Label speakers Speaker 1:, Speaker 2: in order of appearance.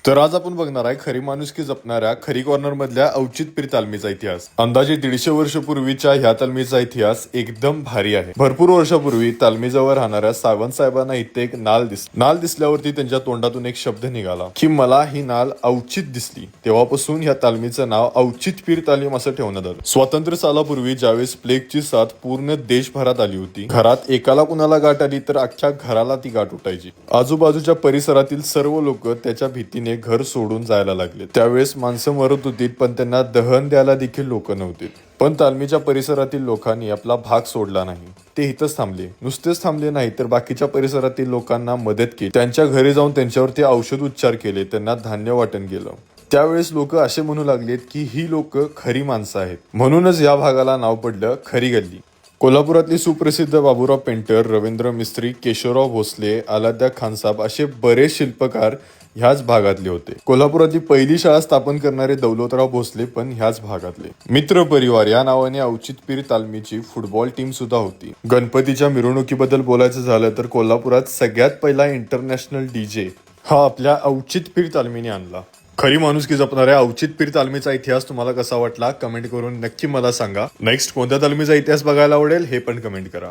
Speaker 1: तर आज आपण बघणार आहे खरी माणुसकी जपणाऱ्या खरी कॉर्नर मधल्या औचित्यपीर तालमीचा इतिहास। अंदाजे 150 वर्षपूर्वीच्या ह्या तालमीचा इतिहास एकदम भारी आहे। भरपूर वर्षापूर्वी तालमीजवळ राहणाऱ्या सावंत साहेबांना इथे एक नाल दिसल्यावरती त्यांच्या तोंडातून एक शब्द निघाला की मला ही नाल औचित दिसली। तेव्हापासून ह्या तालमीचं नाव औचित्यपीर तालीम असं ठेवण्यात आलं। स्वातंत्र्य सालापूर्वी ज्यावेळेस प्लेगची साथ पूर्ण देशभरात आली होती, घरात एकाला कुणाला गाठ आली तर अख्ख्या घराला ती गाठ उठायची। आजूबाजूच्या परिसरातील सर्व लोक त्याच्या भीतीने घर सोडून जायला लागले। त्यावेळेस माणसं मरत होती, पण त्यांना दहन द्यायला देखील लोक नव्हते। पण तालमीच्या परिसरातील लोकांनी आपला भाग सोडला नाही। ते इथंच थांबले। नुसतेच थांबले नाही तर बाकीच्या परिसरातील लोकांना मदत केली। त्यांच्या घरी जाऊन त्यांच्यावरती औषध उपचार केले, त्यांना धान्य वाटण केलं। त्यावेळेस लोक असे म्हणू लागलेत की ही लोक खरी माणसं आहेत। म्हणूनच या भागाला नाव पडलं खरी गल्ली। कोल्हापुरातले सुप्रसिद्ध बाबूराव पेंटर, रवींद्र मिस्त्री, केशवराव भोसले, अलाद्या खानसाब असे बरेच शिल्पकार ह्याच भागातले होते। कोल्हापुरातली पहिली शाळा स्थापन करणारे दौलतराव भोसले पण ह्याच भागातले। मित्र परिवार या नावाने औचित्यपीर तालमीची फुटबॉल टीम सुद्धा होती। गणपतीच्या मिरवणुकीबद्दल बोलायचं झालं तर कोल्हापुरात सगळ्यात पहिला इंटरनॅशनल डीजे हा आपल्या औचित्यपीर तालमीने आणला। खरी माणुसकी जपणाऱ्या औचित्यपीर तालमीचा इतिहास तुम्हाला कसा वाटला कमेंट करून नक्की मला सांगा। नेक्स्ट कोणत्या तालमीचा इतिहास बघायला आवडेल हे पण कमेंट करा।